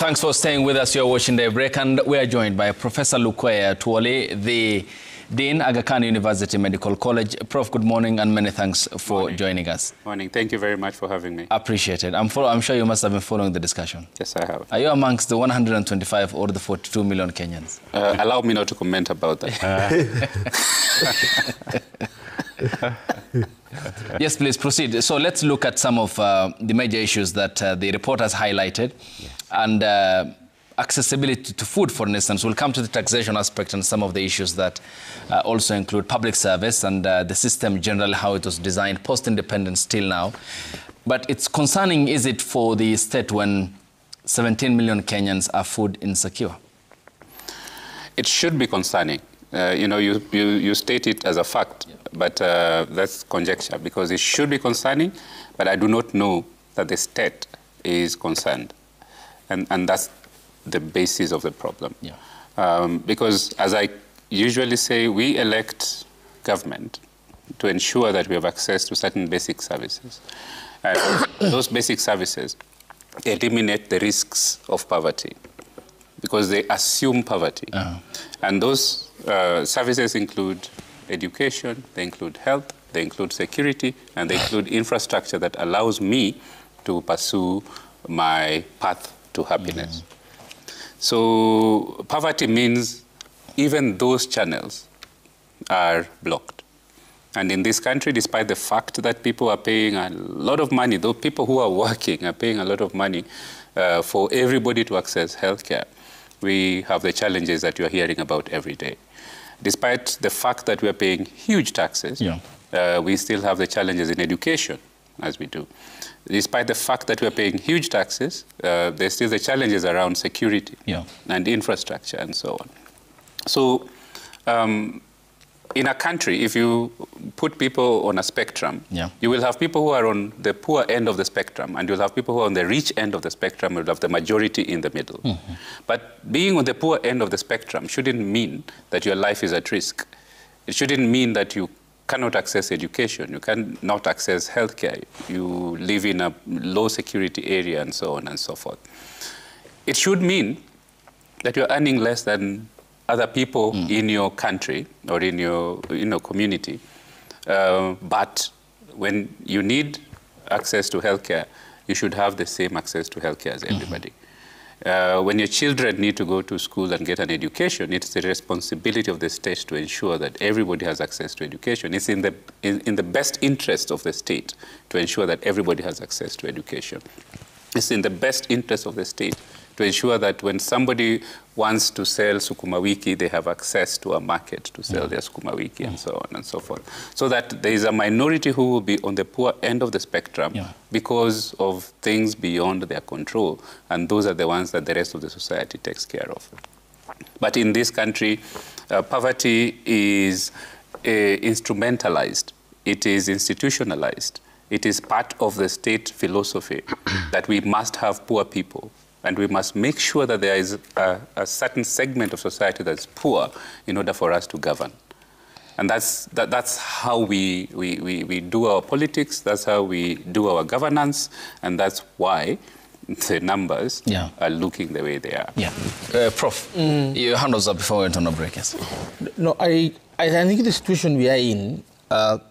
Thanks for staying with us. You're watching Daybreak, and we are joined by Professor Lukwaya Tuoli, the Dean, Aga Khan University Medical College. Prof, good morning and many thanks for joining us. Morning. Thank you very much for having me. Appreciate it. I'm sure you must have been following the discussion. Yes, I have. Are you amongst the 125 or the 42 million Kenyans? Allow me not to comment about that. Yes, please proceed. So let's look at some of the major issues that the report has highlighted. Yes. And accessibility to food, for instance. We'll come to the taxation aspect and some of the issues that also include public service and the system generally, how it was designed post-independence till now. But it's concerning, is it, for the state when 17 million Kenyans are food insecure? It should be concerning. You state it as a fact, yeah. But that's conjecture, because it should be concerning, but I do not know that the state is concerned. And that's the basis of the problem. Yeah. Because, as I usually say, we elect government to ensure that we have access to certain basic services. And those basic services eliminate the risks of poverty, because they assume poverty. And those services include education, they include health, they include security, and they include infrastructure that allows me to pursue my path to happiness. So poverty means even those channels are blocked. And in this country, despite the fact that people are paying a lot of money, though people who are working are paying a lot of money for everybody to access healthcare, we have the challenges that you are hearing about every day. Despite the fact that we are paying huge taxes, we still have the challenges in education, as we do. Despite the fact that we are paying huge taxes, there's still the challenges around security and infrastructure and so on. So in a country, if you put people on a spectrum, you will have people who are on the poor end of the spectrum, and you'll have people who are on the rich end of the spectrum, and you'll have the majority in the middle. But being on the poor end of the spectrum shouldn't mean that your life is at risk. It shouldn't mean that you cannot access education, you cannot access healthcare, you live in a low security area, and so on and so forth. It should mean that you're earning less than other people in your country or in your community. But when you need access to healthcare, you should have the same access to healthcare as everybody. When your children need to go to school and get an education, it's the responsibility of the state to ensure that everybody has access to education. It's in the best interest of the state to ensure that everybody has access to education. It's in the best interest of the state to ensure that when somebody wants to sell sukuma wiki, they have access to a market to sell their sukuma wiki and so on and so forth. So that there is a minority who will be on the poor end of the spectrum because of things beyond their control, and those are the ones that the rest of the society takes care of. But in this country, poverty is instrumentalized. It is institutionalized. It is part of the state philosophy that we must have poor people. And we must make sure that there is a certain segment of society that's poor in order for us to govern. And that's how we do our politics, that's how we do our governance, and that's why the numbers are looking the way they are. Prof, your hand was up before we went on a break. Yes. No, I think the situation we are in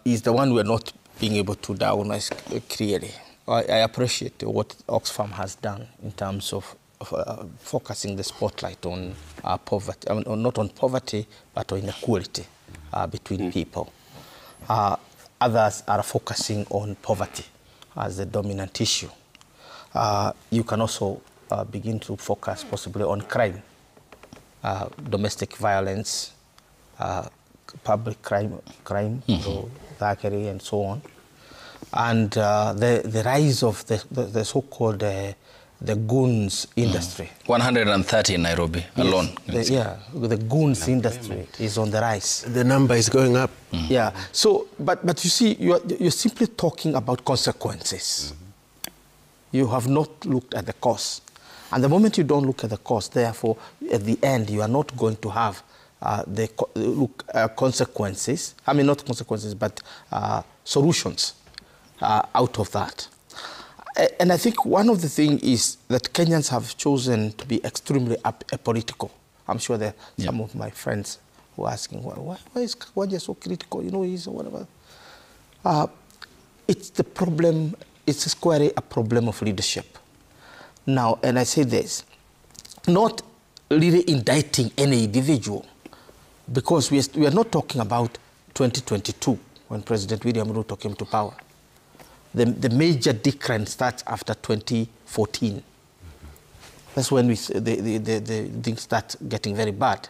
is the one we're not being able to diagnose clearly. I appreciate what Oxfam has done in terms of focusing the spotlight on poverty, not on poverty, but on inequality between people. Others are focusing on poverty as the dominant issue. You can also begin to focus possibly on crime, domestic violence, public crime, thuggery, and so on. And the rise of the so-called the goons industry. 130 in Nairobi alone. The goons industry is on the rise. The number is going up. So, but you see, you're simply talking about consequences. You have not looked at the cause. And the moment you don't look at the cause, therefore, at the end, you are not going to have consequences. I mean, not consequences, but solutions out of that. And I think one of the things is that Kenyans have chosen to be extremely apolitical. I'm sure that some of my friends who are asking, why is Wanja so critical? You know, he's whatever. It's the problem, it's squarely a problem of leadership. Now, and I say this, not really indicting any individual, because we are not talking about 2022, when President William Ruto came to power. The major decline starts after 2014. That's when the things start getting very bad.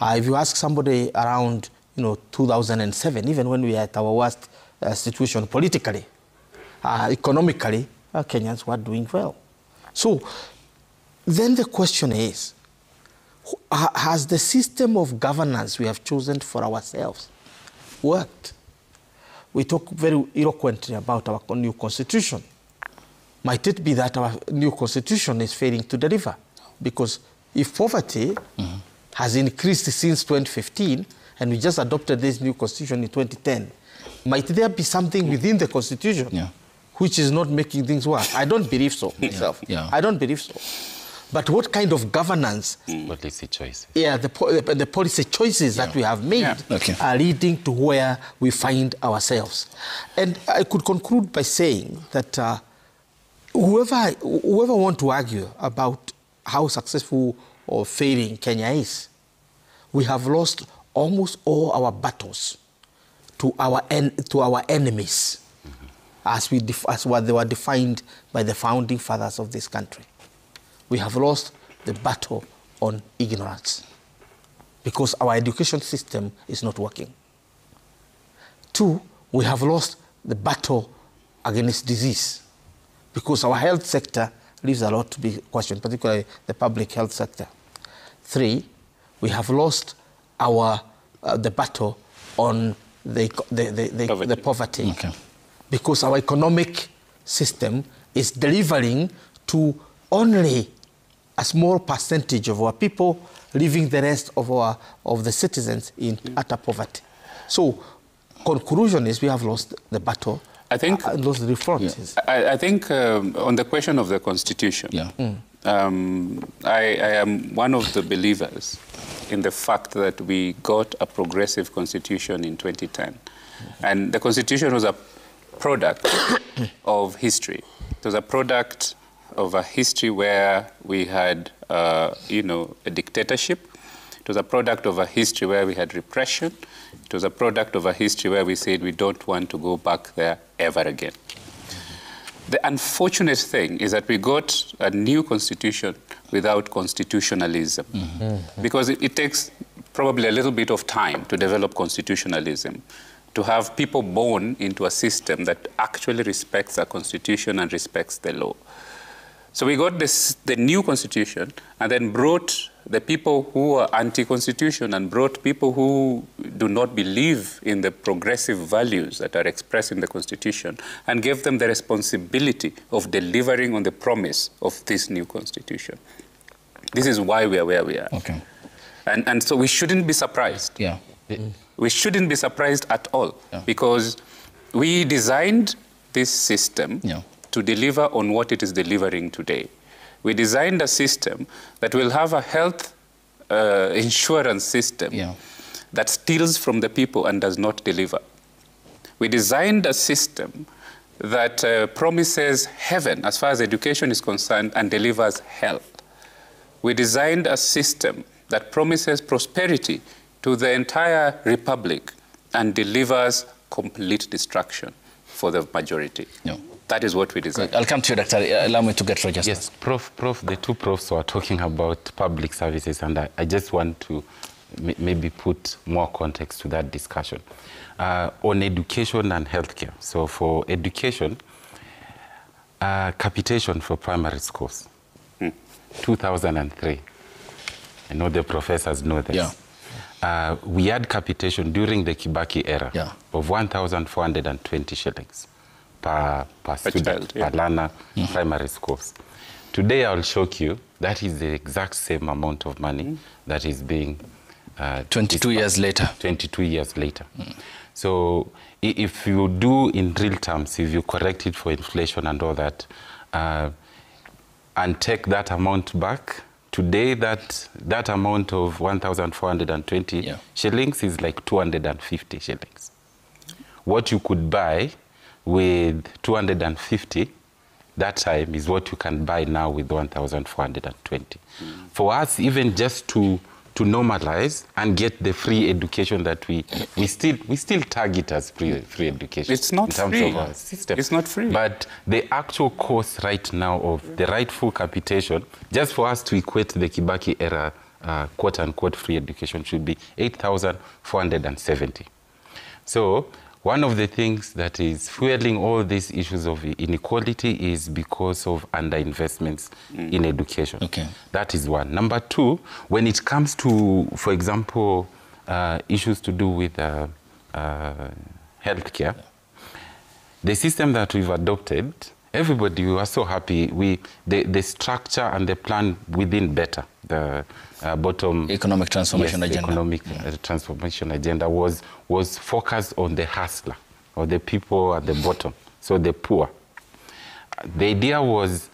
If you ask somebody around 2007, even when we are at our worst situation politically, economically, Kenyans were doing well. So then the question is, has the system of governance we have chosen for ourselves worked? We talk very eloquently about our new constitution. Might it be that our new constitution is failing to deliver? Because if poverty has increased since 2015, and we just adopted this new constitution in 2010, might there be something within the constitution which is not making things work? I don't believe so myself. I don't believe so. But what kind of governance? Policy choices. Yeah, the policy choices that we have made are leading to where we find ourselves. And I could conclude by saying that whoever want to argue about how successful or failing Kenya is, we have lost almost all our battles to our enemies, as what they were defined by the founding fathers of this country. We have lost the battle on ignorance because our education system is not working. 2, we have lost the battle against disease because our health sector leaves a lot to be questioned, particularly the public health sector. 3, we have lost the battle on the poverty because our economic system is delivering to only a small percentage of our people, leaving the rest of the citizens in utter poverty. So, conclusion is we have lost the battle. I think lost the front. I think on the question of the constitution, I am one of the believers in the fact that we got a progressive constitution in 2010, and the constitution was a product of history. It was a product of a history where we had, a dictatorship. It was a product of a history where we had repression. It was a product of a history where we said we don't want to go back there ever again. The unfortunate thing is that we got a new constitution without constitutionalism, because it takes probably a little bit of time to develop constitutionalism, to have people born into a system that actually respects the constitution and respects the law. So we got the new constitution and then brought the people who are anti-constitution and brought people who do not believe in the progressive values that are expressed in the constitution and gave them the responsibility of delivering on the promise of this new constitution. This is why we are where we are. Okay. And so we shouldn't be surprised. Yeah. We shouldn't be surprised at all because we designed this system to deliver on what it is delivering today. We designed a system that will have a health insurance system that steals from the people and does not deliver. We designed a system that promises heaven as far as education is concerned and delivers hell. We designed a system that promises prosperity to the entire republic and delivers complete destruction for the majority. That is what we designed. I'll come to you, Doctor. Allow me to get Roger. Yes, Prof, the two profs were talking about public services, and I just want to maybe put more context to that discussion on education and healthcare. So for education, capitation for primary schools, 2003. I know the professors know this. We had capitation during the Kibaki era of 1,420 shillings per student, per learner, primary schools. Today, I'll shock you, that is the exact same amount of money that is being 22 years later. 22 years later. So if you do in real terms, if you correct it for inflation and all that, and take that amount back, today that amount of 1,420 shillings is like 250 shillings. What you could buy with 250 that time is what you can buy now with 1,420. For us, even just to normalize and get the free education that we still target as free education. It's not in terms free. Of our system. It's not free. But the actual cost right now of the rightful capitation, just for us to equate the Kibaki era quote-unquote free education, should be 8,470. So one of the things that is fueling all these issues of inequality is because of underinvestments in education. Okay. That is one. Number two, when it comes to, for example, issues to do with healthcare, the system that we've adopted, everybody, we are so happy. The structure and the plan within BETTER, the bottom economic transformation agenda. Economic transformation agenda was focused on the hustler, or the people at the bottom, so the poor. The idea was,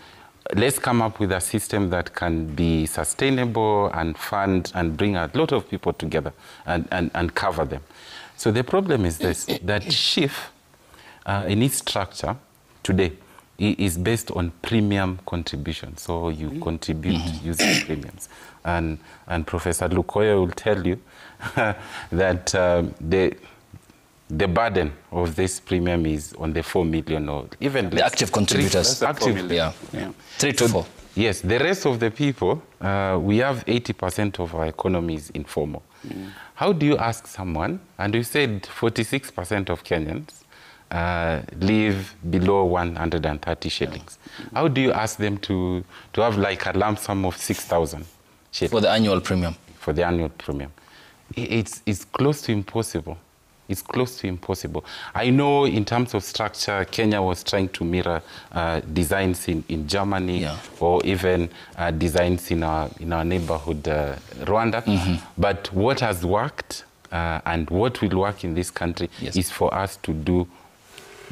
let's come up with a system that can be sustainable and fund and bring a lot of people together and cover them. So the problem is this, that SHIF in its structure today is based on premium contribution. So you contribute using premiums. And Professor Lukoya will tell you that the burden of this premium is on the 4 million or even the active contributors. Active, yeah. 3 to 4. Yes, the rest of the people, we have 80% of our economy is informal. How do you ask someone, and you said 46% of Kenyans live below 130 shillings. How do you ask them to have like a lump sum of 6,000 shillings? For the annual premium. For the annual premium. It's close to impossible. It's close to impossible. I know in terms of structure, Kenya was trying to mirror designs in Germany, or even designs in our neighborhood, Rwanda. But what has worked and what will work in this country is for us to do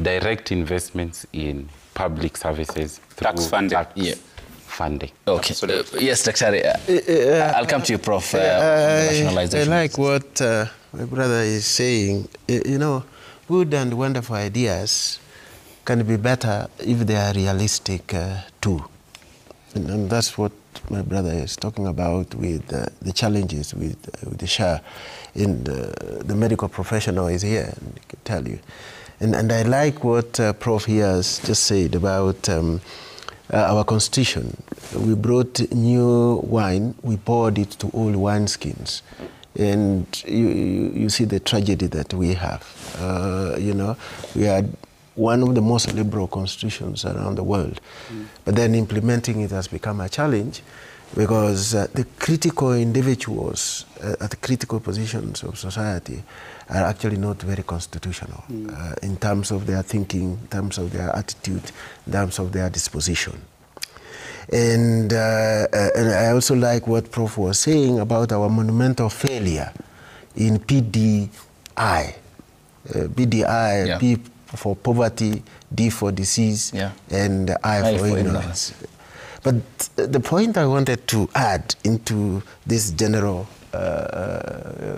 direct investments in public services through tax funding. Funding. Okay. Yes, Daktari. I'll come to you, Prof. Nationalization. I like what my brother is saying. You know, good and wonderful ideas can be better if they are realistic too. And that's what my brother is talking about with the challenges with the SHA. The medical professional is here and he can tell you. And I like what Prof here has just said about our constitution. We brought new wine, we poured it to old wineskins. And you see the tragedy that we have. You know, we had one of the most liberal constitutions around the world. But then implementing it has become a challenge because the critical individuals at the critical positions of society are actually not very constitutional in terms of their thinking, in terms of their attitude, in terms of their disposition. And I also like what Prof was saying about our monumental failure in PDI. PDI, P for poverty, D for disease, and I for ignorance. But the point I wanted to add into this general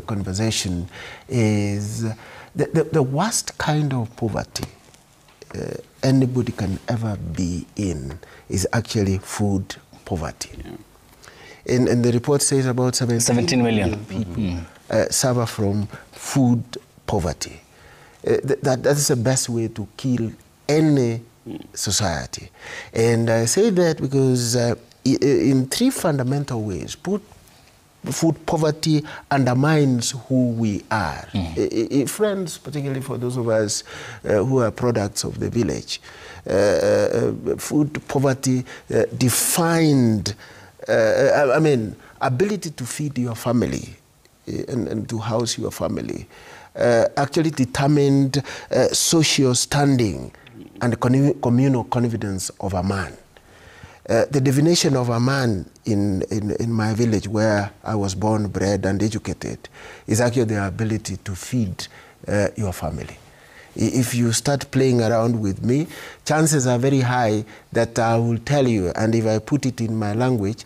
conversation is the worst kind of poverty anybody can ever be in is actually food poverty. And the report says about 17 million people suffer from food poverty. That is the best way to kill any society. And I say that because in 3 fundamental ways, food poverty undermines who we are. Friends, particularly for those of us who are products of the village, food poverty defined, ability to feed your family and to house your family actually determined social standing and communal confidence of a man. The definition of a man in my village where I was born, bred, and educated is actually the ability to feed your family. If you start playing around with me, chances are very high that I will tell you, and if I put it in my language,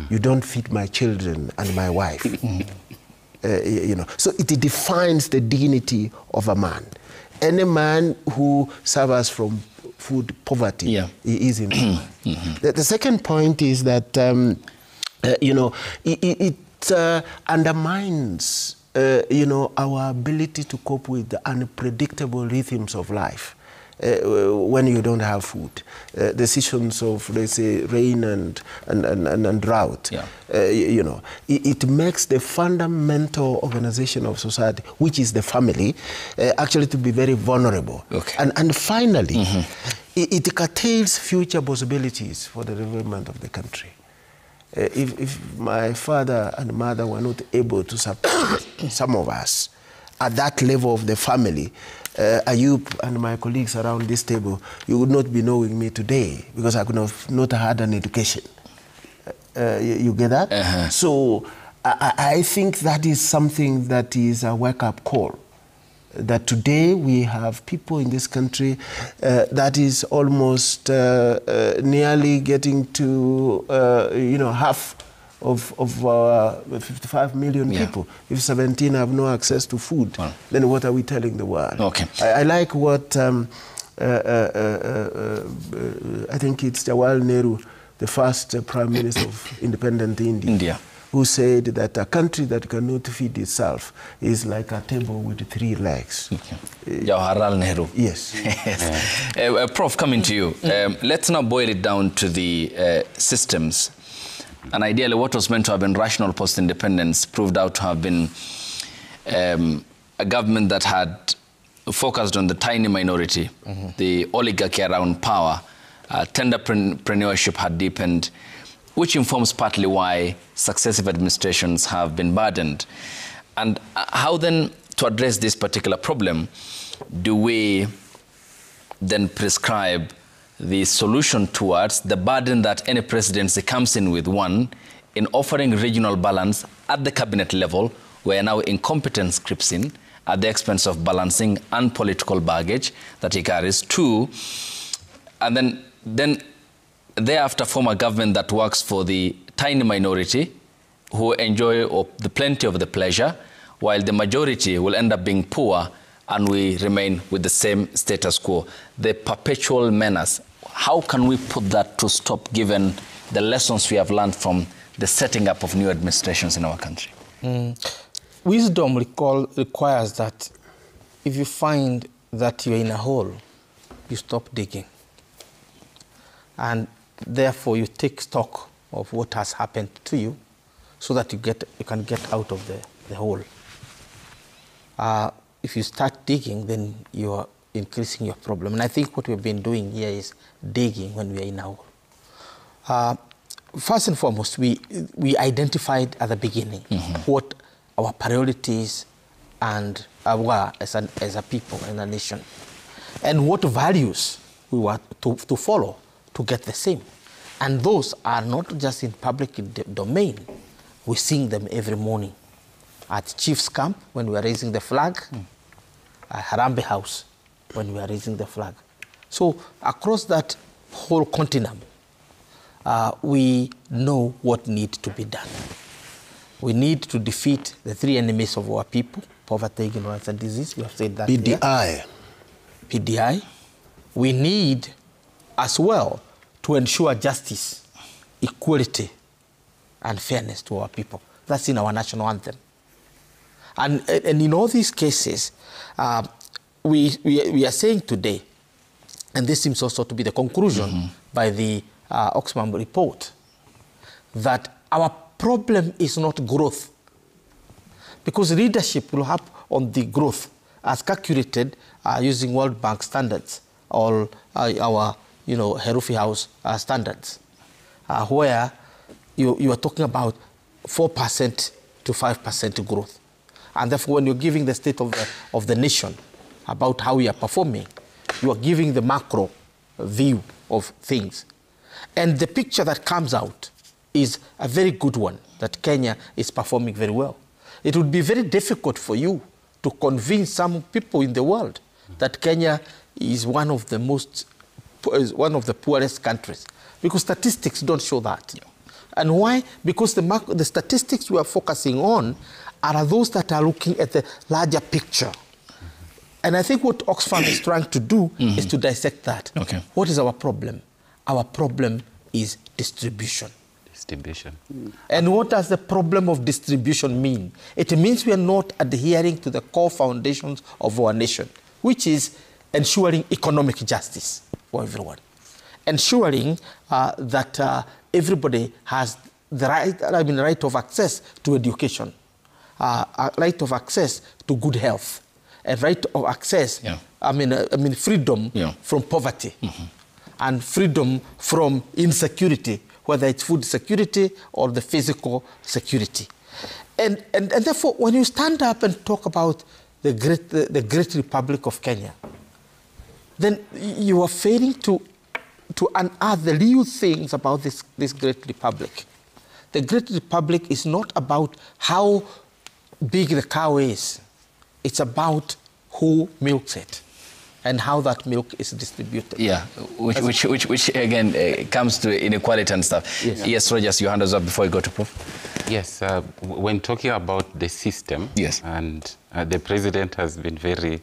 you don't feed my children and my wife. You know, so it defines the dignity of a man. Any man who suffers from food poverty is in the second point is that you know, it undermines you know, our ability to cope with the unpredictable rhythms of life when you don't have food. Decisions of, let's say, rain and drought. You know, it makes the fundamental organization of society, which is the family, actually to be very vulnerable. And finally, it curtails future possibilities for the development of the country. If my father and mother were not able to support some of us at that level of the family, Ayub and my colleagues around this table, you would not be knowing me today because I could have not had an education. You get that? So I think that is something that is a wake-up call. That today we have people in this country that is almost nearly getting to you know, half of 55 million people. If 17 have no access to food, then what are we telling the world? I like what I think it's Jawaharlal Nehru, the first Prime Minister of independent India, who said that a country that cannot feed itself is like a table with 3 legs. Jawaharlal Nehru. Yes. Prof, coming to you. Let's now boil it down to the systems. And ideally, what was meant to have been rational post-independence proved out to have been a government that had focused on the tiny minority, the oligarchy around power. Tenderpreneurship had deepened, which informs partly why successive administrations have been burdened. And how then, to address this particular problem, do we then prescribe the solution towards the burden that any presidency comes in with, one, in offering regional balance at the cabinet level, where now incompetence creeps in at the expense of balancing and political baggage that he carries, two, and then thereafter form a government that works for the tiny minority who enjoy the plenty of the pleasure, while the majority will end up being poor and we remain with the same status quo. The perpetual menace. How can we put that to stop, given the lessons we have learned from the setting up of new administrations in our country? Wisdom requires that if you find that you're in a hole, you stop digging. And therefore, you take stock of what has happened to you so that you can get out of the hole. If you start digging, then you are increasing your problem. And I think what we've been doing here is digging when we are in a hole. First and foremost, we identified at the beginning what our priorities and were as a people and a nation, and what values we were to follow to get the same. And those are not just in public domain. We sing them every morning at Chief's Camp when we are raising the flag, at Harambee House when we are raising the flag. So across that whole continent, we know what needs to be done. We need to defeat the 3 enemies of our people: poverty, ignorance, and disease. We have said that. PDI. PDI. We need as well to ensure justice, equality, and fairness to our people. That's in our national anthem. And in all these cases, we are saying today, and this seems also to be the conclusion by the Oxfam report, that our problem is not growth, because leadership will have on the growth as calculated using World Bank standards or our Herufi House standards, where you are talking about 4% to 5% growth. And therefore, when you're giving the state of the nation about how we are performing, you are giving the macro view of things. And the picture that comes out is a very good one, that Kenya is performing very well. It would be very difficult for you to convince some people in the world that Kenya is one of the poorest countries, because statistics don't show that. Yeah. And why? Because the statistics we are focusing on are those that are looking at the larger picture. And I think what Oxfam is trying to do is to dissect that. Okay. What is our problem? Our problem is distribution. Distribution. And what does the problem of distribution mean? It means we are not adhering to the core foundations of our nation, which is ensuring economic justice for everyone. Ensuring that everybody has the right of access to education, right of access to good health, a right of access, freedom from poverty, and freedom from insecurity, whether it's food security or the physical security. And therefore, when you stand up and talk about the great Republic of Kenya, then you are failing to unearth the real things about this great republic. The great republic is not about how big the cow is. It's about who milks it and how that milk is distributed. Yeah, which again comes to inequality and stuff. Yes, yes, Rogers, your hand is up before you go to Prof. Yes, when talking about the system, yes, and the president has been very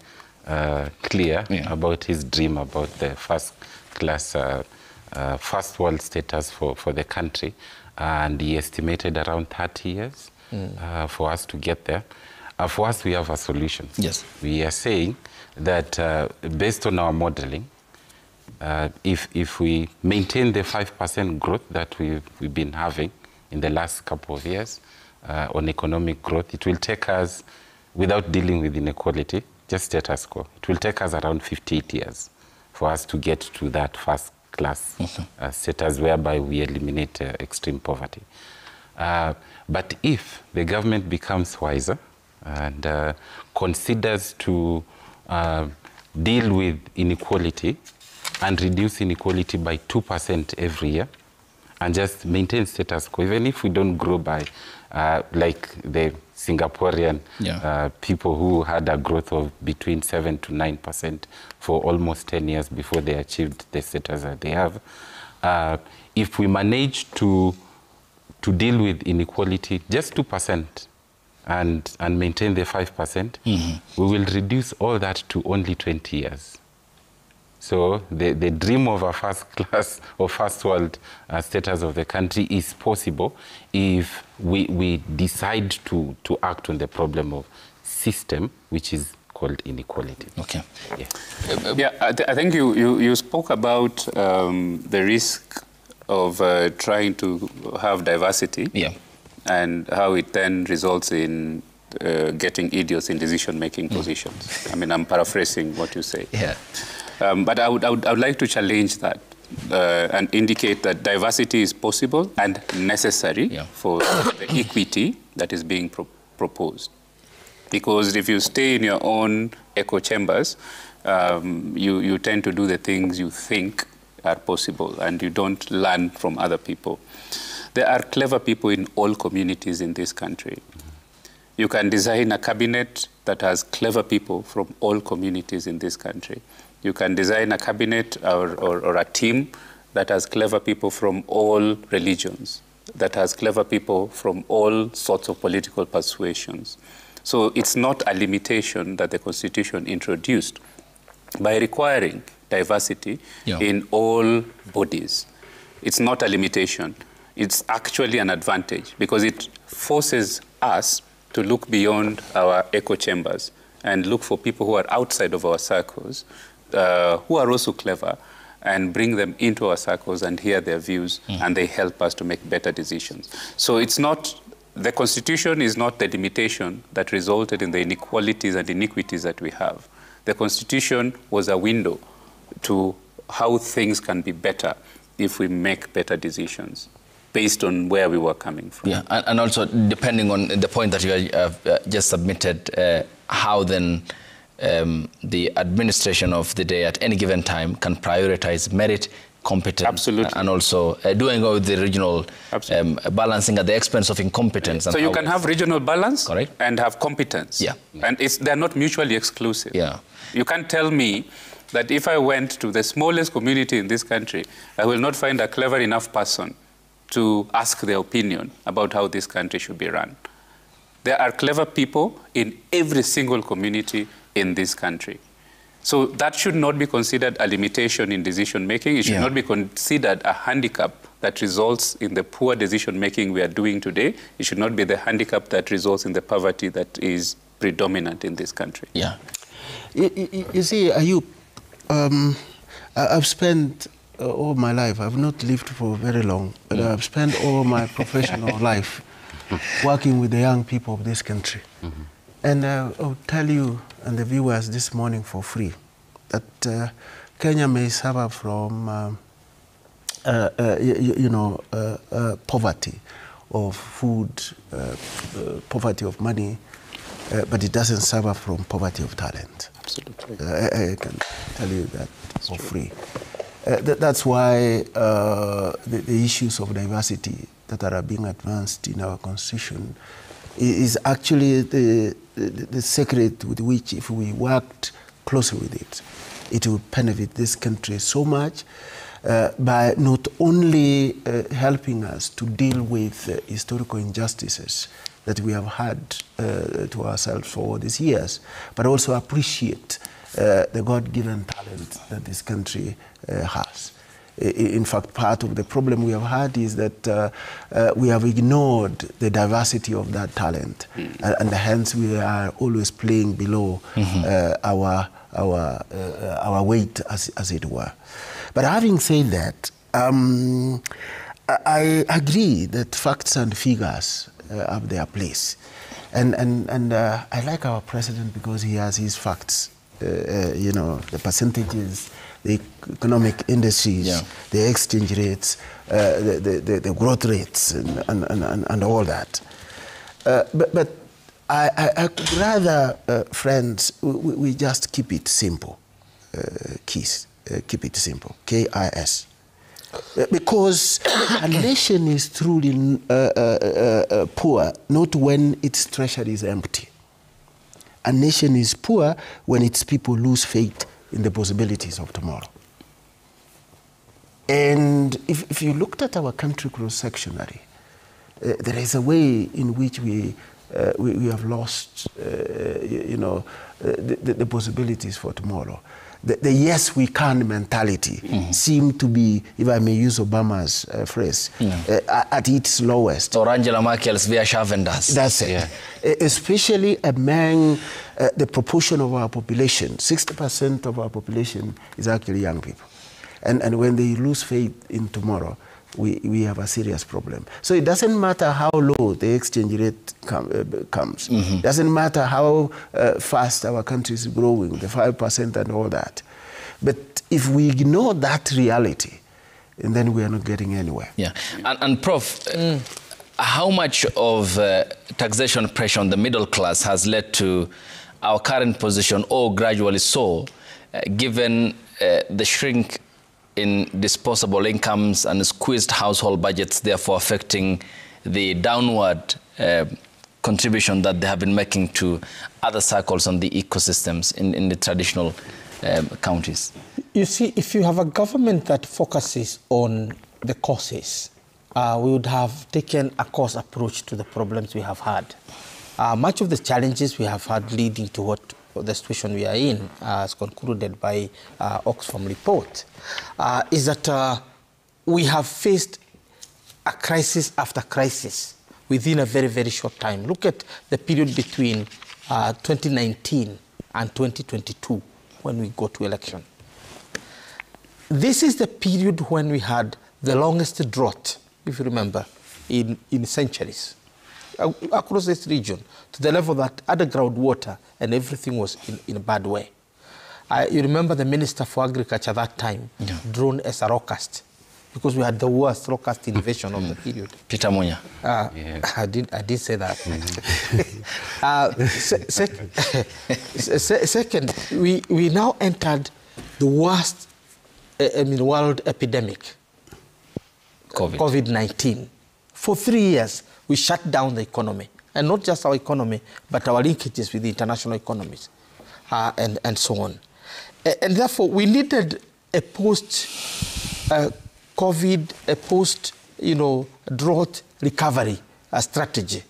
clear about his dream about the first-class, first world status for the country, and he estimated around 30 years for us to get there. For us, we have a solution. Yes. We are saying that based on our modeling, if we maintain the 5% growth that we've been having in the last couple of years on economic growth, it will take us, without dealing with inequality, just status quo, it will take us around 58 years for us to get to that first-class status whereby we eliminate extreme poverty. But if the government becomes wiser and considers to deal with inequality and reduce inequality by 2% every year and just maintain status quo, even if we don't grow by like the Singaporean people who had a growth of between 7 to 9% for almost 10 years before they achieved the status that they have. If we manage to deal with inequality just 2% and maintain the 5%, we will reduce all that to only 20 years. So the dream of a first class or first world status of the country is possible if we decide to act on the problem of system, which is called inequality. Okay. Yeah, I think you spoke about the risk of trying to have diversity, and how it then results in getting idiots in decision-making positions. I mean, I'm paraphrasing what you say. Yeah. But I would like to challenge that and indicate that diversity is possible and necessary for the equity that is being proposed. Because if you stay in your own echo chambers, you tend to do the things you think are possible, and you don't learn from other people. There are clever people in all communities in this country. You can design a cabinet that has clever people from all communities in this country. You can design a cabinet or a team that has clever people from all religions, that has clever people from all sorts of political persuasions. So it's not a limitation that the Constitution introduced by requiring diversity in all bodies. It's not a limitation. It's actually an advantage because it forces us to look beyond our echo chambers and look for people who are outside of our circles, who are also clever, and bring them into our circles and hear their views, and they help us to make better decisions. So it's not, the Constitution is not the limitation that resulted in the inequalities and iniquities that we have. The Constitution was a window to how things can be better if we make better decisions based on where we were coming from. Yeah, and also depending on the point that you have just submitted, how then the administration of the day at any given time can prioritize merit, competent. Absolutely. And also doing with the regional balancing at the expense of incompetence. So you can have regional balance and have competence. Yeah. And they're not mutually exclusive. Yeah. You can't tell me that if I went to the smallest community in this country, I will not find a clever enough person to ask their opinion about how this country should be run. There are clever people in every single community in this country. So that should not be considered a limitation in decision-making. It should not be considered a handicap that results in the poor decision-making we are doing today. It should not be the handicap that results in the poverty that is predominant in this country. Yeah. You see, Ayub, I've spent all my life, I've not lived for very long, but I've spent all my professional life working with the young people of this country. And I'll tell you and the viewers this morning for free that Kenya may suffer from, poverty of food, poverty of money, but it doesn't suffer from poverty of talent. Absolutely. I can tell you that for free. That's why the issues of diversity that are being advanced in our constitution is actually the secret with which, if we worked closely with it, it will benefit this country so much by not only helping us to deal with historical injustices that we have had to ourselves for all these years, but also appreciate the God-given talent that this country has. In fact, part of the problem we have had is that we have ignored the diversity of that talent, and hence we are always playing below our weight, as it were. But having said that, I agree that facts and figures have their place, and I like our president because he has his facts. The percentages, the economic indices, the exchange rates, the growth rates, and all that. But I could rather, friends, we just keep it simple. Keep it simple. KIS. Because a nation is truly poor not when its treasury is empty. A nation is poor when its people lose faith in the possibilities of tomorrow. And if you looked at our country cross-sectionally, there is a way in which we have lost, the possibilities for tomorrow. The yes, we can mentality seemed to be, if I may use Obama's phrase, at its lowest. Or Angela Merkel's Wir schaffen das. That's it. Yeah. Especially among the proportion of our population. 60% of our population is actually young people. And when they lose faith in tomorrow, we have a serious problem. So it doesn't matter how low the exchange rate comes. It doesn't matter how fast our country is growing, the 5% and all that. But if we ignore that reality, and then we are not getting anywhere. Yeah. And Prof, how much of taxation pressure on the middle class has led to our current position, or gradually so, given the shrink in disposable incomes and squeezed household budgets, therefore affecting the downward contribution that they have been making to other circles on the ecosystems in the traditional counties? You see, if you have a government that focuses on the causes, we would have taken a cause approach to the problems we have had. Much of the challenges we have had leading to what the situation we are in, as concluded by Oxfam report, is that we have faced a crisis after crisis within a very, very short time. Look at the period between 2019 and 2022 when we go to election. This is the period when we had the longest drought, if you remember, in centuries across this region, to the level that underground water and everything was in a bad way. You remember the Minister for Agriculture at that time, drawn as a locust, because we had the worst locust invasion of the period. Peter Munya. I did say that. Second, we now entered the worst world epidemic, COVID-19. For 3 years, we shut down the economy. And not just our economy, but our linkages with the international economies and so on. And therefore, we needed a post-COVID, a post-drought recovery strategy,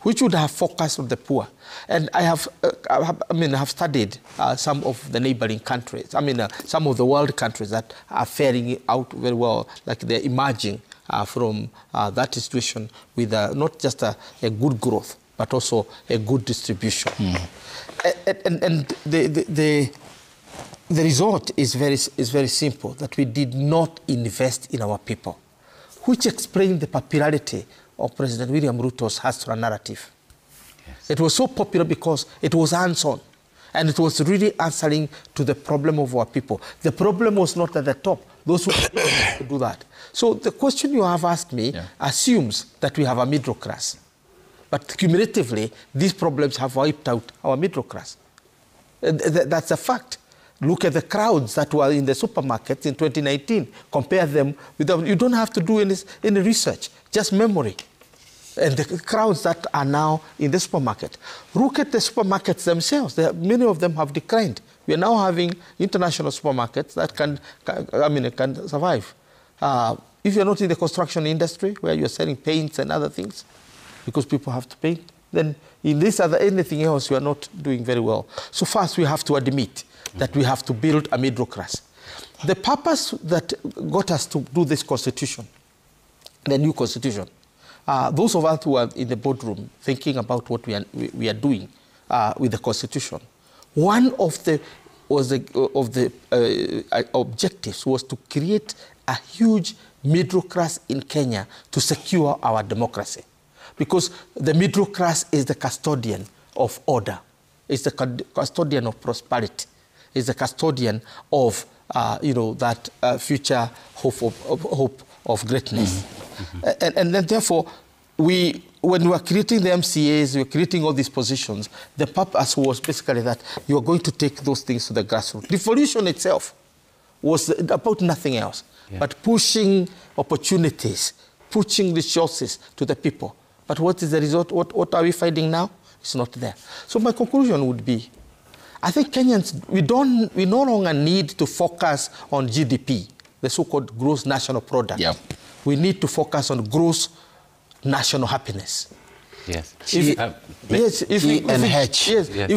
which would have focused on the poor. And I have studied some of the neighboring countries. Some of the world countries that are faring out very well, like they're emerging from that situation with not just a good growth, but also a good distribution. And the result is very simple, that we did not invest in our people, which explained the popularity of President William Ruto's Hasra narrative. Yes. It was so popular because it was hands-on, and it was really answering to the problem of our people. The problem was not at the top. Those who could do that. So the question you have asked me assumes that we have a middle class. But cumulatively, these problems have wiped out our middle class. That's a fact. Look at the crowds that were in the supermarkets in 2019. Compare them with them. You don't have to do any research, just memory. And the crowds that are now in the supermarket. Look at the supermarkets themselves. Many of them have declined. We are now having international supermarkets that can survive. If you're not in the construction industry, where you're selling paints and other things, because people have to paint, then in this other anything else, you are not doing very well. So first, we have to admit that we have to build a middle class. The purpose that got us to do this constitution, the new constitution, those of us who are in the boardroom thinking about what we are doing with the constitution, one of the objectives was to create a huge middle class in Kenya to secure our democracy. Because the middle class is the custodian of order, is the custodian of prosperity, is the custodian of that future hope of greatness. And then therefore, when we were creating the MCAs, we were creating all these positions, the purpose was basically that you are going to take those things to the grassroots. Devolution itself was about nothing else, but pushing opportunities, pushing resources to the people. But what is the result? What are we finding now? It's not there. So my conclusion would be, I think Kenyans, we no longer need to focus on GDP, the so-called gross national product. Yep. We need to focus on gross national happiness. Yes. If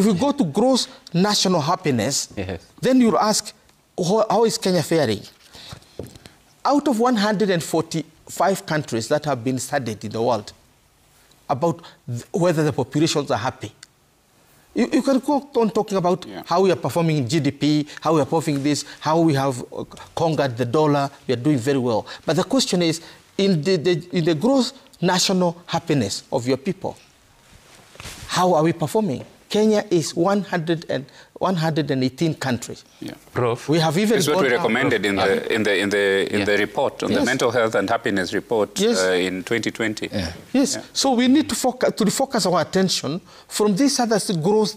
we go to gross national happiness, then you'll ask, how is Kenya faring? Out of 145 countries that have been studied in the world about whether the populations are happy, you can go on talking about how we are performing in GDP, how we are performing this, how we have conquered the dollar, we are doing very well. But the question is, in the gross national happiness of your people, how are we performing? Kenya is 118 countries. Yeah. Prof, we have even this is what we recommended in the report, on the mental health and happiness report in 2020. Yeah. Yes. Yeah. So we need to refocus our attention from this other growth,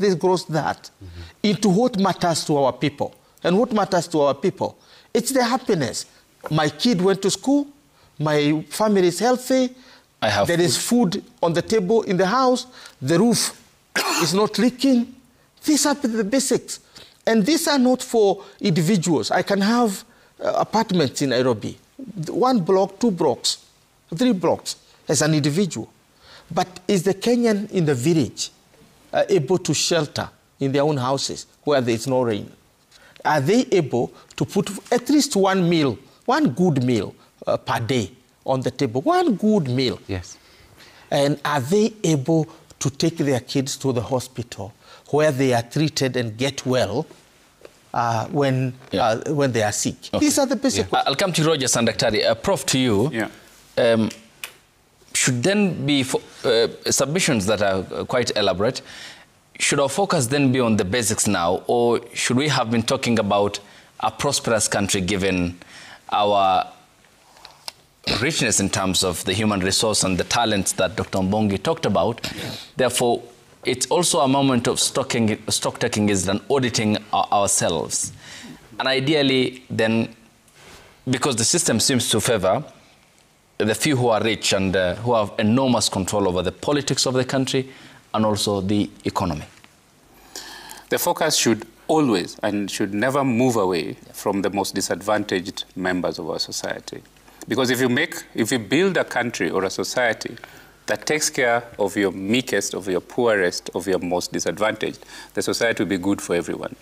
that, into what matters to our people. And what matters to our people? It's their happiness. My kid went to school. My family is healthy. There is food on the table in the house. The roof is not leaking. These are the basics. And these are not for individuals. I can have apartments in Nairobi, 1 block, 2 blocks, 3 blocks as an individual. But is the Kenyan in the village able to shelter in their own houses where there is no rain? Are they able to put at least one good meal per day on the table? One good meal. Yes. And are they able to take their kids to the hospital where they are treated and get well when they are sick? Okay. These are the basic questions. I'll come to Roger Sandaktari. Prof, to you. Yeah. Should then be submissions that are quite elaborate. Should our focus then be on the basics now, or should we have been talking about a prosperous country given our richness in terms of the human resource and the talents that Dr. Mbongi talked about? Yeah. Therefore, it's also a moment of stock taking is then auditing ourselves. And ideally, then because the system seems to favor the few who are rich and who have enormous control over the politics of the country and also the economy. The focus should always and should never move away from the most disadvantaged members of our society. Because if you build a country or a society that takes care of your meekest, of your poorest, of your most disadvantaged, the society will be good for everyone.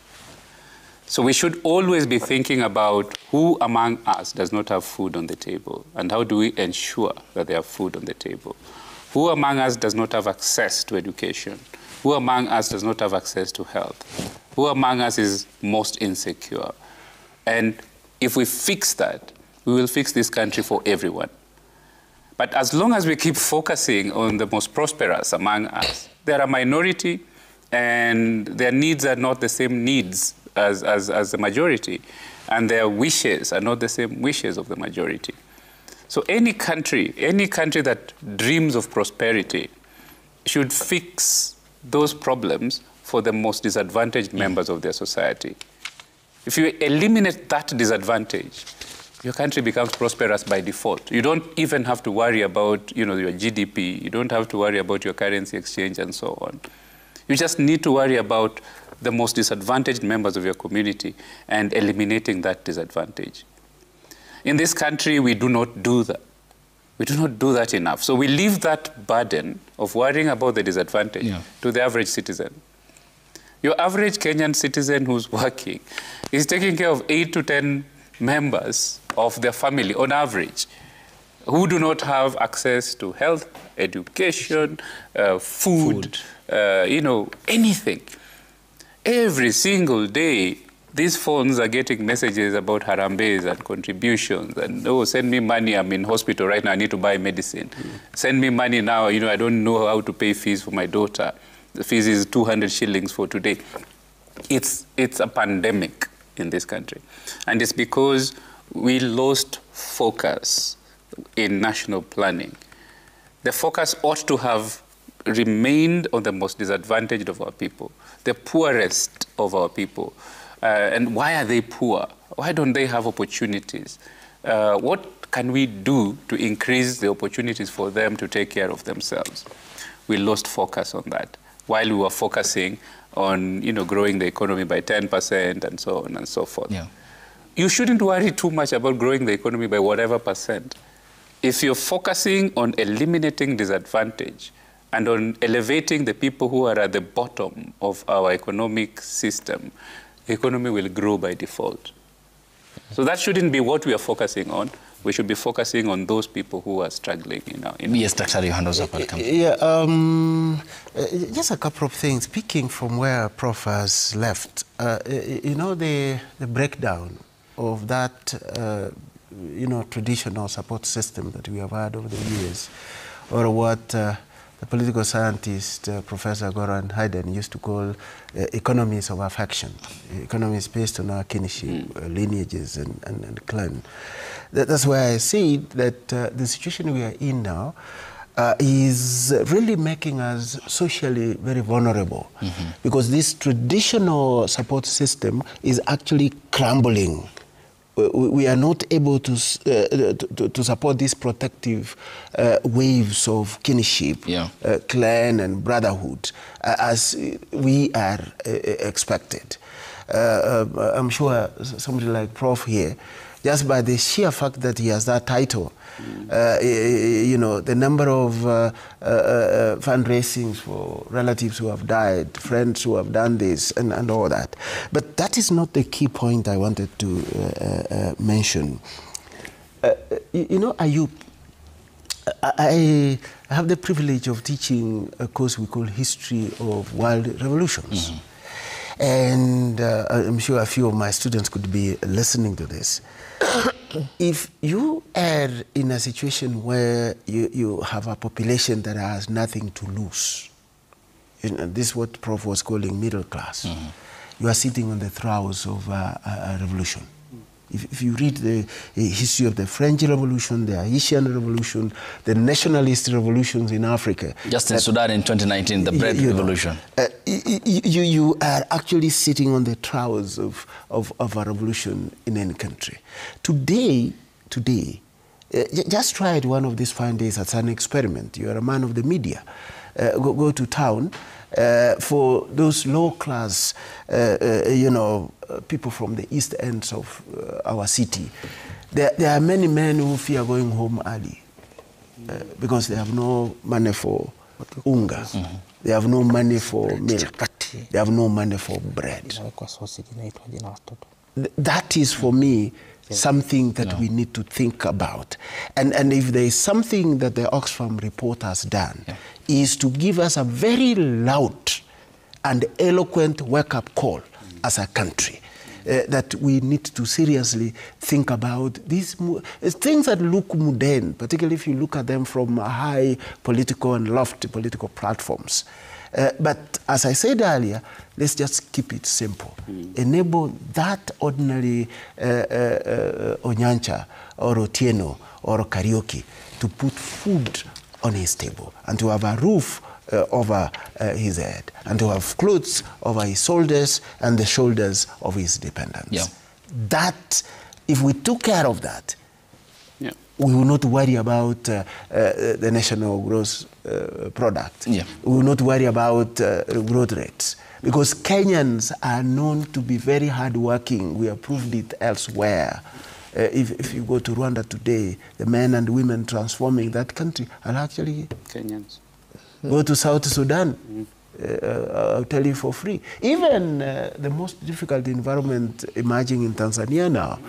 So we should always be thinking about who among us does not have food on the table, and how do we ensure that they have food on the table? Who among us does not have access to education? Who among us does not have access to health? Who among us is most insecure? And if we fix that, we will fix this country for everyone. But as long as we keep focusing on the most prosperous among us, they're a minority and their needs are not the same needs as the majority, and their wishes are not the same wishes of the majority. So any country that dreams of prosperity should fix those problems for the most disadvantaged members of their society. If you eliminate that disadvantage, your country becomes prosperous by default. You don't even have to worry about, your GDP. You don't have to worry about your currency exchange and so on. You just need to worry about the most disadvantaged members of your community and eliminating that disadvantage. In this country, we do not do that. We do not do that enough. So we leave that burden of worrying about the disadvantage to the average citizen. Your average Kenyan citizen who's working is taking care of 8 to 10 members of their family on average, who do not have access to health, education, food. Anything. Every single day, these phones are getting messages about harambees and contributions and, oh, send me money, I'm in hospital right now, I need to buy medicine. Send me money now, I don't know how to pay fees for my daughter. The fees is 200 shillings for today. It's a pandemic in this country. And it's because we lost focus in national planning. The focus ought to have remained on the most disadvantaged of our people, the poorest of our people. And why are they poor? Why don't they have opportunities? What can we do to increase the opportunities for them to take care of themselves? We lost focus on that while we were focusing on growing the economy by 10% and so on and so forth. Yeah. You shouldn't worry too much about growing the economy by whatever percent. If you're focusing on eliminating disadvantage and on elevating the people who are at the bottom of our economic system, the economy will grow by default. So that shouldn't be what we are focusing on. We should be focusing on those people who are struggling. Yes, Dr. Yohannes, welcome. Yeah, just a couple of things. Speaking from where Prof has left, the breakdown of that, traditional support system that we have had over the years, or what the political scientist, Professor Goran Hayden, used to call economies of affection, economies based on our kinship, lineages and clan. That's why I say that the situation we are in now is really making us socially very vulnerable, because this traditional support system is actually crumbling. We are not able to support these protective waves of kinship, clan and brotherhood as we are expected. I'm sure somebody like Prof here, just by the sheer fact that he has that title, the number of fundraisings for relatives who have died, friends who have done this, and all that. But that is not the key point I wanted to mention. Ayub, I have the privilege of teaching a course we call History of World Revolutions. And I'm sure a few of my students could be listening to this. If you are in a situation where you have a population that has nothing to lose, this is what Prof was calling middle class, you are sitting on the throes of a revolution. If you read the history of the French Revolution, the Haitian Revolution, the nationalist revolutions in Africa. Just in Sudan in 2019, the bread revolution. You are actually sitting on the troughs of a revolution in any country. Today, just try it one of these fine days as an experiment. You are a man of the media. Go to town. For those low-class, people from the east ends of our city, there are many men who fear going home early because they have no money for unga, they have no money for milk, they have no money for bread. That is, for me, something that we need to think about. And if there is something that the Oxfam report has done, is to give us a very loud and eloquent wake-up call as a country. That we need to seriously think about these things that look mundane, particularly if you look at them from high political and lofty political platforms. But as I said earlier, let's just keep it simple. Enable that ordinary Onyancha or Otieno or Karaoke to put food on his table and to have a roof over his head and to have clothes over his shoulders and the shoulders of his dependents. That, if we took care of that, we will not worry about the national gross product. We will not worry about growth rates. Because Kenyans are known to be very hardworking. We have proved it elsewhere. If you go to Rwanda today, the men and women transforming that country are actually Kenyans. Go to South Sudan, I'll tell you for free. Even the most difficult environment emerging in Tanzania now,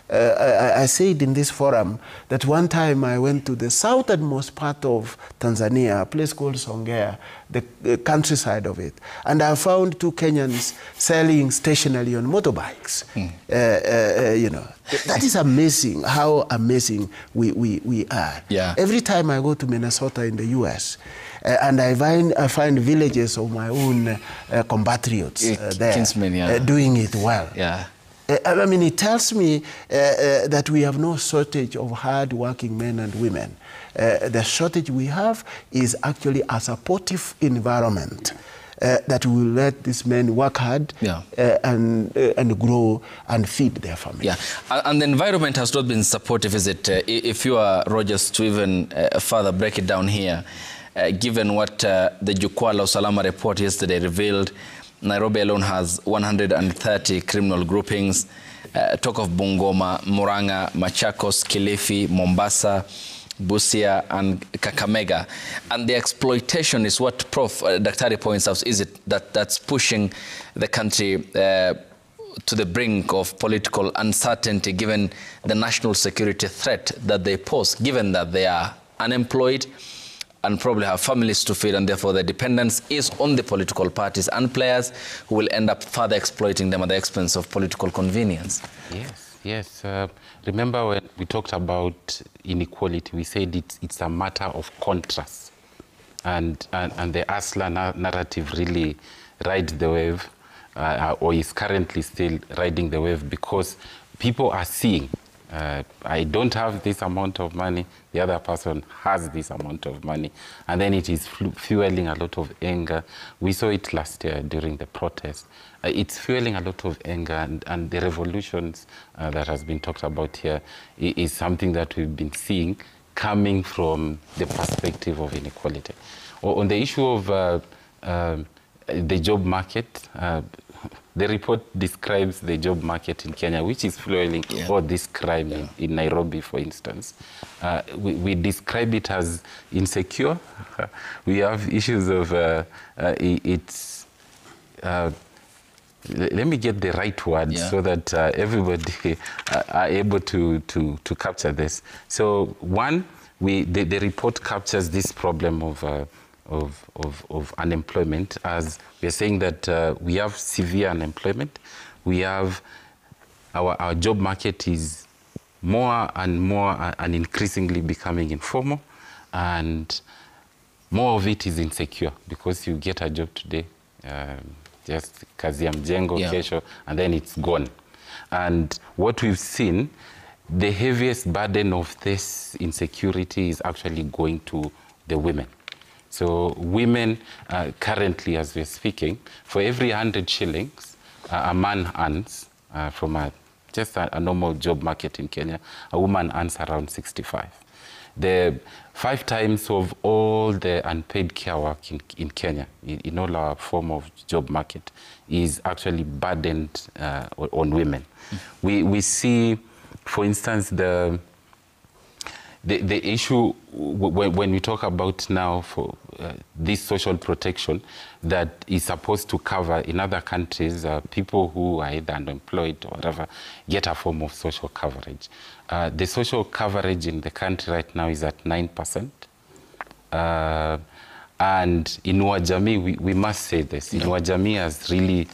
I said in this forum that one time I went to the southernmost part of Tanzania, a place called Songea, the countryside of it, and I found 2 Kenyans selling stationery on motorbikes. That is amazing, how amazing we are. Every time I go to Minnesota in the U.S., and I find villages of my own compatriots there doing it well. I mean, it tells me that we have no shortage of hard-working men and women. The shortage we have is actually a supportive environment that will let these men work hard and grow and feed their family. And the environment has not been supportive, is it? If you are, Rogers, to even further break it down here, given what the Jukwaa la Usalama report yesterday revealed, Nairobi alone has 130 criminal groupings. Talk of Bungoma, Murang'a, Machakos, Kilifi, Mombasa, Busia, and Kakamega. And the exploitation is what Prof. Daktari points out, is it that's pushing the country to the brink of political uncertainty, given the national security threat that they pose, given that they are unemployed and probably have families to feed, and therefore the dependence is on the political parties and players who will end up further exploiting them at the expense of political convenience. Yes. Remember when we talked about inequality, we said it's a matter of contrast. And the Asla narrative really rides the wave, or is currently still riding the wave, because people are seeing, I don't have this amount of money, the other person has this amount of money, and then it is fueling a lot of anger. We saw it last year during the protest. It's fueling a lot of anger, and the revolutions that has been talked about here is something that we've been seeing coming from the perspective of inequality. On the issue of the job market, the report describes the job market in Kenya, which is fueling all this crime in Nairobi, for instance. We describe it as insecure. We have issues of let me get the right words so that everybody are able to capture this. So one, the report captures this problem of unemployment, as we are saying that we have severe unemployment. We have our job market is more and more and increasingly becoming informal, and more of it is insecure, because you get a job today, just kazi ya mjengo kesho, and then it's gone. And what we've seen, the heaviest burden of this insecurity is actually going to the women. So women, currently, as we're speaking, for every 100 shillings a man earns from just a normal job market in Kenya, a woman earns around 65. The 5 times of all the unpaid care work in Kenya, in all our form of job market, is actually burdened on women. We see, for instance, the issue when we talk about now for this social protection that is supposed to cover in other countries, people who are either unemployed or whatever get a form of social coverage. The social coverage in the country right now is at 9%. And in Wajami, we must say this, in Wajami has really,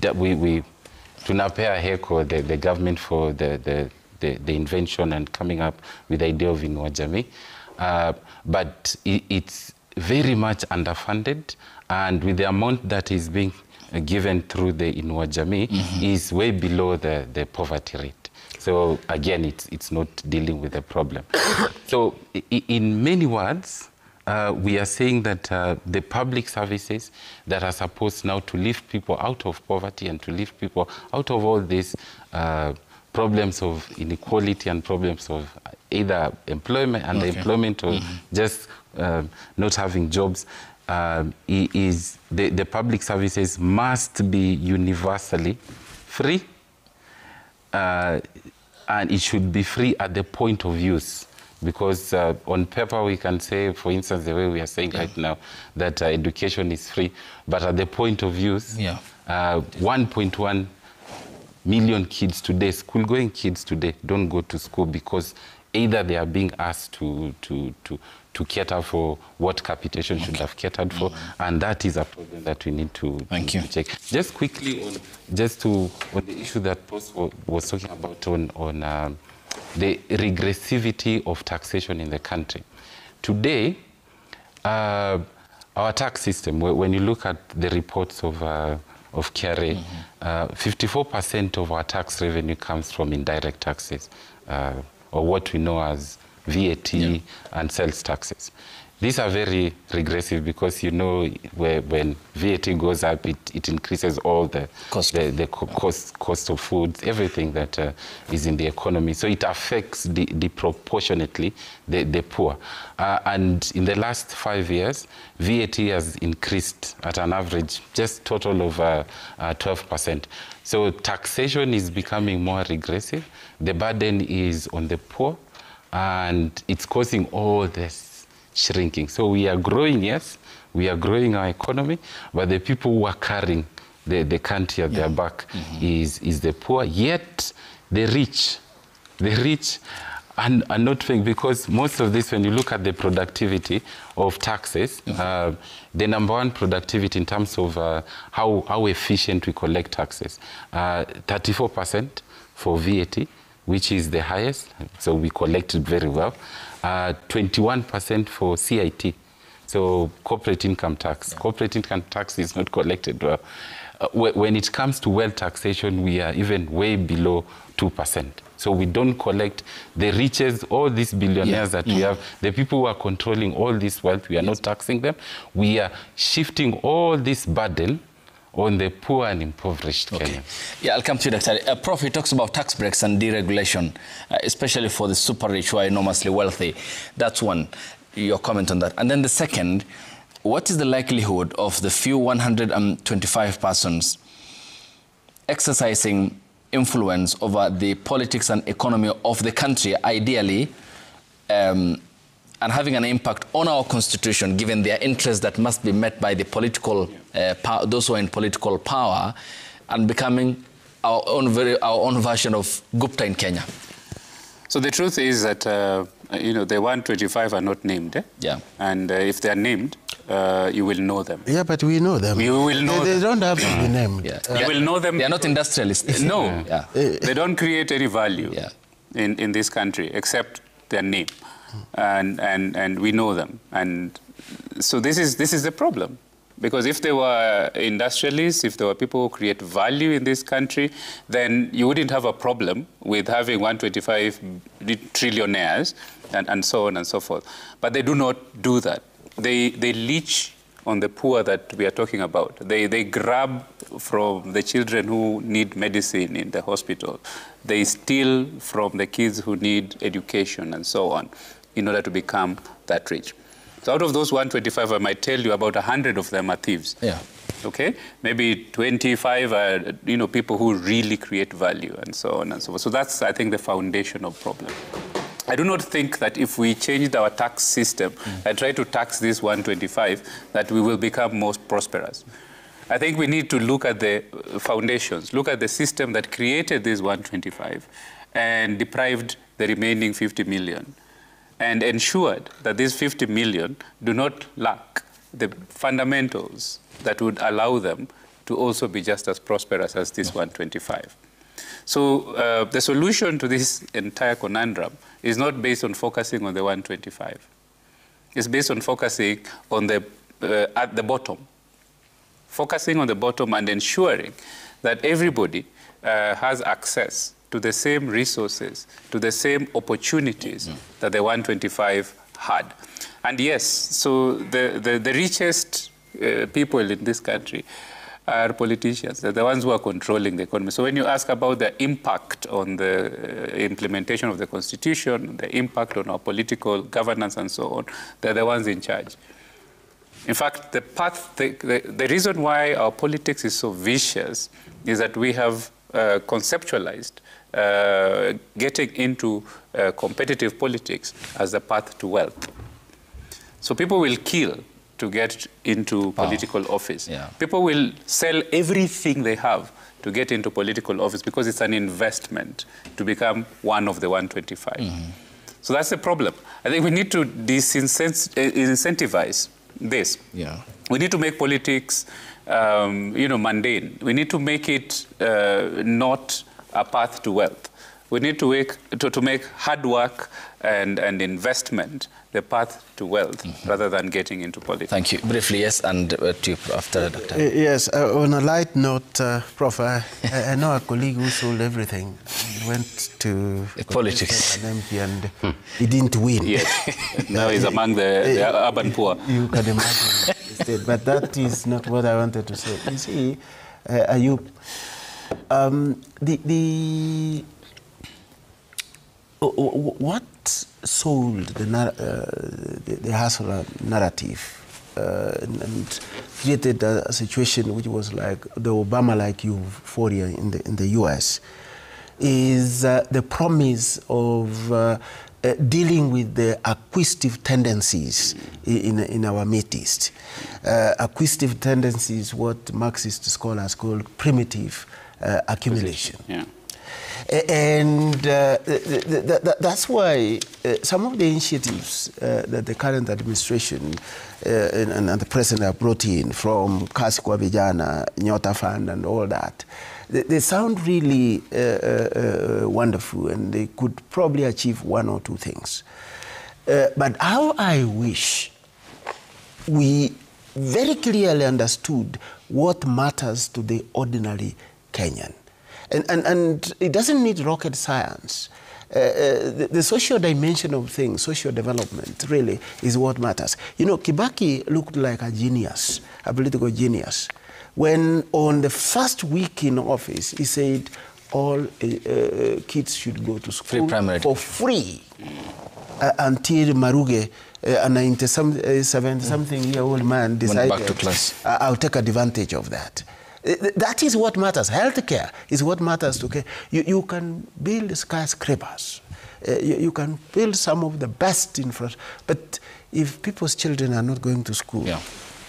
tunapea heko the government for the invention and coming up with the idea of Inua Jamii. But it's very much underfunded, and with the amount that is being given through the Inua Jamii is way below the poverty rate. So again, it's not dealing with the problem. So in many words, we are saying that the public services that are supposed now to lift people out of poverty and to lift people out of all these problems of inequality and problems of either employment and unemployment or just not having jobs, is the public services must be universally free, and it should be free at the point of use. Because on paper we can say, for instance, the way we are saying right now, that education is free, but at the point of use, 1.1 million kids today, school-going kids today, don't go to school because either they are being asked to cater for what capitation should have catered for, and that is a problem that we need to check. Just quickly, on the issue that Post was talking about on the regressivity of taxation in the country. Today, our tax system, when you look at the reports of KRA, 54% of our tax revenue comes from indirect taxes, or what we know as VAT and sales taxes. These are very regressive because, you know, when VAT goes up, it increases all the cost of food, everything that is in the economy. So it affects disproportionately the poor. And in the last 5 years, VAT has increased at an average, just total of 12%. So taxation is becoming more regressive. The burden is on the poor, and it's causing all this shrinking. So we are growing, yes, we are growing our economy, but the people who are carrying the country at their back is the poor, yet the rich are not paying, because most of this, when you look at the productivity of taxes, the number one productivity in terms of how efficient we collect taxes, 34% for VAT, which is the highest, so we collected very well. 21% for CIT, so corporate income tax. Corporate income tax is not collected well. When it comes to wealth taxation, we are even way below 2%. So we don't collect the riches, all these billionaires that we have, the people who are controlling all this wealth, we are not taxing them. We are shifting all this burden on the poor and impoverished Kenya. Yeah, I'll come to you, Dr. Prof, he talks about tax breaks and deregulation, especially for the super rich who are enormously wealthy. That's one, your comment on that. And then the second, what is the likelihood of the few 125 persons exercising influence over the politics and economy of the country, ideally, and having an impact on our constitution, given their interests that must be met by the political, those who are in political power, and becoming our own version of Gupta in Kenya? So the truth is that, you know, the 125 are not named. And if they are named, you will know them. Yeah, but we know them. You will know they don't have to be named. You will know them. They are not industrialists. No. They don't create any value in this country except their name. And we know them. And so this is the problem. Because if there were industrialists, if there were people who create value in this country, then you wouldn't have a problem with having 125 trillionaires and so on and so forth. But they do not do that. They leech on the poor that we are talking about. They grab from the children who need medicine in the hospital. They steal from the kids who need education and so on in order to become that rich. So out of those 125, I might tell you about 100 of them are thieves. Yeah. Okay? Maybe 25 are, people who really create value and so on and so forth. So that's, I think, the foundational problem. I do not think that if we changed our tax system and try to tax this 125, that we will become more prosperous. I think we need to look at the foundations, look at the system that created this 125 and deprived the remaining 50 million and ensured that these 50 million do not lack the fundamentals that would allow them to also be just as prosperous as this 125. So the solution to this entire conundrum is not based on focusing on the 125. It's based on focusing on the at the bottom. Focusing on the bottom and ensuring that everybody has access to the same resources, to the same opportunities that the 125 had. And yes, so the richest people in this country are politicians. They're the ones who are controlling the economy. So when you ask about the impact on the implementation of the Constitution, the impact on our political governance and so on, they're the ones in charge. In fact, the reason why our politics is so vicious is that we have conceptualized getting into competitive politics as the path to wealth. So people will kill to get into political office. Yeah. People will sell everything they have to get into political office because it's an investment to become one of the 125. So that's the problem. I think we need to disincentivize this. Yeah. We need to make politics, mundane. We need to make it not a path to wealth. We need to make hard work and investment the path to wealth rather than getting into politics. Thank you. Briefly, yes, and to you after Dr. Yes, on a light note, Prof, I know a colleague who sold everything. He went to politics. An MP and he didn't win. Yes. Now he's among the urban poor. You can imagine. But that is not what I wanted to say. You see, Ayub, what sold the Hasra narrative and created a situation which was like the Obama-like euphoria in the U.S. is the promise of dealing with the acquisitive tendencies in our midst. Acquisitive tendencies, what Marxist scholars call primitive accumulation. Yeah. And that's why some of the initiatives that the current administration and the president have brought in, from Kazi kwa Vijana, Nyota Fund and all that, they sound really wonderful, and they could probably achieve one or two things. But how I wish we very clearly understood what matters to the ordinary Kenyan. And it doesn't need rocket science. The social dimension of things, social development, really is what matters. You know, Kibaki looked like a genius, a political genius, when on the first week in office, he said all kids should go to school for free until Maruge, a 97-something-year-old man, decided, went back to class. I'll take advantage of that. That is what matters. Healthcare is what matters. Okay, you can build skyscrapers, you can build some of the best infrastructure, but if people's children are not going to school,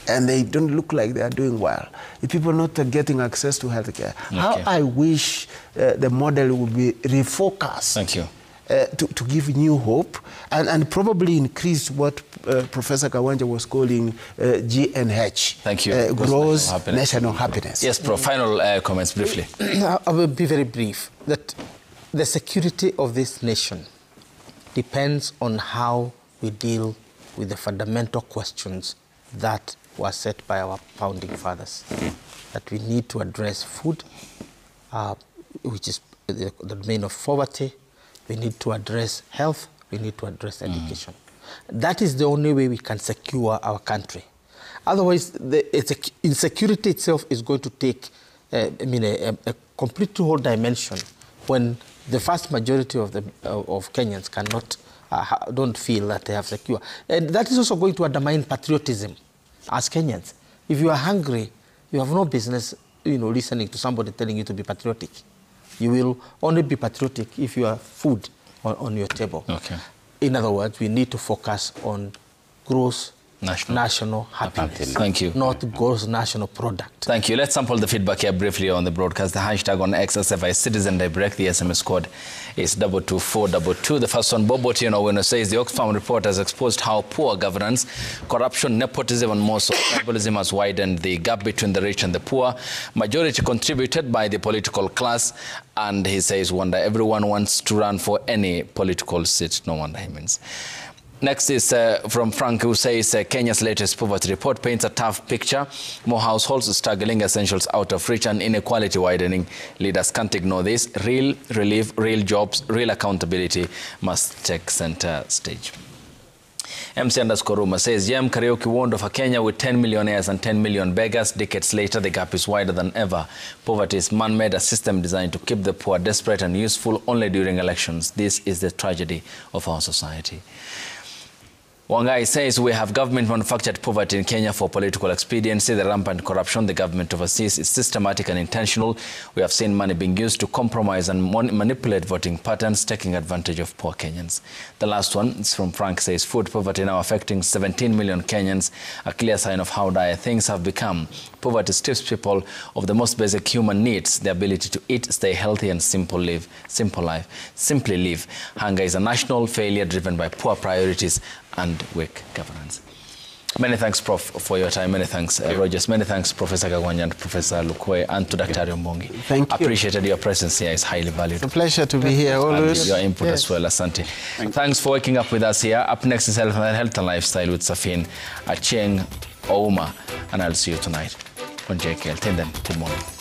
and they don't look like they are doing well, if people are not getting access to healthcare, how I wish the model would be refocused. Thank you. To give new hope and probably increase what Professor Kawanja was calling GNH. Thank you. Gross national happiness. Yes, Prof. Final comments briefly. I will be very brief. That the security of this nation depends on how we deal with the fundamental questions that was set by our founding fathers, that we need to address food, which is the domain of poverty. We need to address health. We need to address education. That is the only way we can secure our country. Otherwise, insecurity itself is going to take a complete whole dimension when the vast majority of Kenyans don't feel that they have secure. And that is also going to undermine patriotism as Kenyans. If you are hungry, you have no business listening to somebody telling you to be patriotic. You will only be patriotic if you have food on your table. Okay. In other words, we need to focus on gross national happiness. Thank you. Not gross national product. Thank you. Let's sample the feedback here briefly on the broadcast. The hashtag on X is Citizen Direct. The SMS code is 22422. The first one, Bob Otieno says the Oxfam report has exposed how poor governance, corruption, nepotism, and more so tribalism has widened the gap between the rich and the poor. Majority contributed by the political class. And he says, wonder everyone wants to run for any political seat. No wonder he means. Next is from Frank, who says Kenya's latest poverty report paints a tough picture. More households struggling, essentials out of reach, and inequality widening. Leaders can't ignore this. Real relief, real jobs, real accountability must take center stage. MC_Ruma says, Jem Karaoke warned of a Kenya with 10 millionaires and 10 million beggars. Decades later, the gap is wider than ever. Poverty is man-made, a system designed to keep the poor desperate and useful only during elections. This is the tragedy of our society. Wangai says we have government-manufactured poverty in Kenya for political expediency. The rampant corruption the government oversees is systematic and intentional. We have seen money being used to compromise and manipulate voting patterns, taking advantage of poor Kenyans. The last one is from Frank, says food poverty now affecting 17 million Kenyans, a clear sign of how dire things have become. Poverty strips people of the most basic human needs, the ability to eat, stay healthy, and simply live. Hunger is a national failure driven by poor priorities and weak governance. Many thanks, Prof, for your time. Many thanks, Rogers. Many thanks, Professor Kagwanya and Professor Lukwe, and to Dr. Ombongi. Thank you. Appreciated your presence here. It's highly valued. It's a pleasure to be here always. And your input as well, Asante. Thanks for waking up with us here. Up next is Health and Lifestyle with Safin Achieng Ouma, and I'll see you tonight on JKL. Till then, good morning.